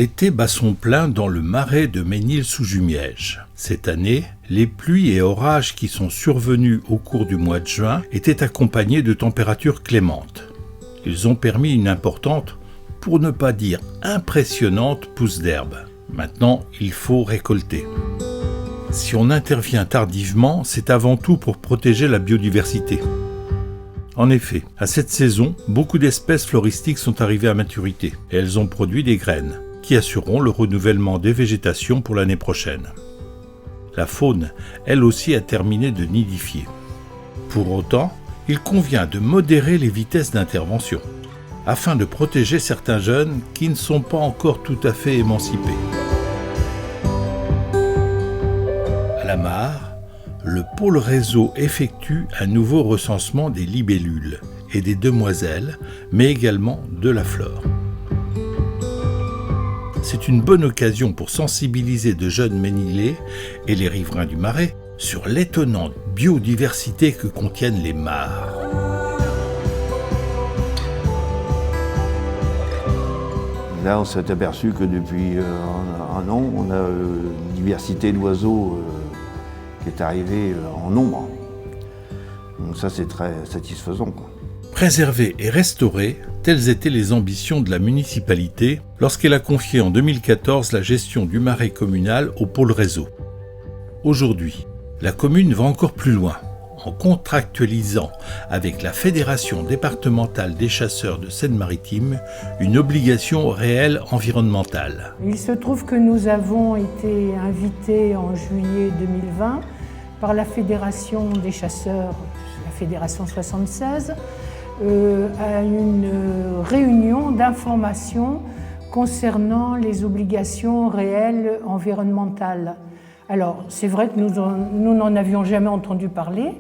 L'été bat son plein dans le marais de Ménil-sous-Jumièges. Cette année, les pluies et orages qui sont survenus au cours du mois de juin étaient accompagnés de températures clémentes. Ils ont permis une importante, pour ne pas dire impressionnante, pousse d'herbe. Maintenant, il faut récolter. Si on intervient tardivement, c'est avant tout pour protéger la biodiversité. En effet, à cette saison, beaucoup d'espèces floristiques sont arrivées à maturité et elles ont produit des graines qui assureront le renouvellement des végétations pour l'année prochaine. La faune, elle aussi, a terminé de nidifier. Pour autant, il convient de modérer les vitesses d'intervention afin de protéger certains jeunes qui ne sont pas encore tout à fait émancipés. À la mare, le pôle réseau effectue un nouveau recensement des libellules et des demoiselles, mais également de la flore. C'est une bonne occasion pour sensibiliser de jeunes Ménilais et les riverains du Marais sur l'étonnante biodiversité que contiennent les mares. Là, on s'est aperçu que depuis un an, on a une diversité d'oiseaux qui est arrivée en nombre. Donc ça, c'est très satisfaisant, quoi. Préserver et restaurer, telles étaient les ambitions de la municipalité lorsqu'elle a confié en 2014 la gestion du marais communal au pôle réseau. Aujourd'hui, la commune va encore plus loin en contractualisant avec la Fédération départementale des chasseurs de Seine-Maritime une obligation réelle environnementale. Il se trouve que nous avons été invités en juillet 2020 par la Fédération des chasseurs, la Fédération 76, à une réunion d'information concernant les obligations réelles environnementales. Alors, c'est vrai que nous n'en avions jamais entendu parler.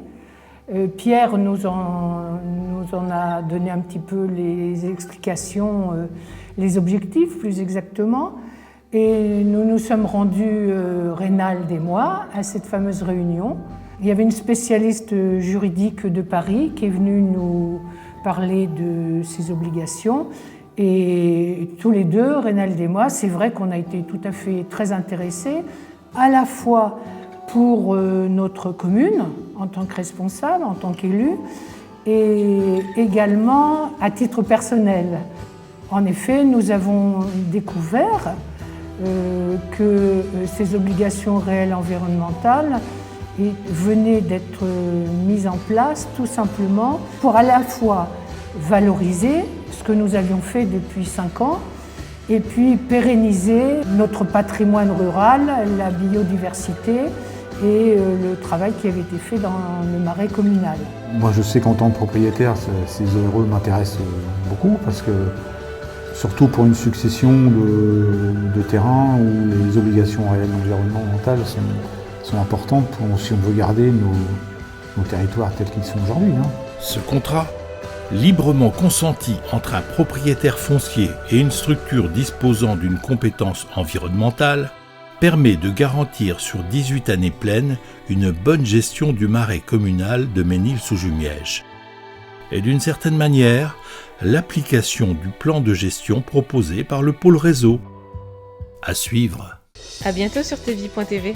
Pierre nous en a donné un petit peu les explications, les objectifs plus exactement. Et nous nous sommes rendus, Reynald et moi, à cette fameuse réunion. Il y avait une spécialiste juridique de Paris qui est venue nous parler de ces obligations. Et tous les deux, Reynald et moi, c'est vrai qu'on a été tout à fait très intéressés, à la fois pour notre commune, en tant que responsable, en tant qu'élu, et également à titre personnel. En effet, nous avons découvert que ces obligations réelles environnementales venaient d'être mises en place tout simplement pour à la fois valoriser ce que nous avions fait depuis 5 ans et puis pérenniser notre patrimoine rural, la biodiversité et le travail qui avait été fait dans le marais communal. Moi je sais qu'en tant que propriétaire, ces ORE m'intéressent beaucoup parce que surtout pour une succession de terrains où les obligations réelles environnementales sont importantes si on veut garder nos territoires tels qu'ils sont aujourd'hui. Ce contrat, librement consenti entre un propriétaire foncier et une structure disposant d'une compétence environnementale, permet de garantir sur 18 années pleines une bonne gestion du marais communal de Ménil-sous-Jumièges. Et d'une certaine manière, l'application du plan de gestion proposé par le pôle réseau. À suivre. À bientôt sur tvie.tv.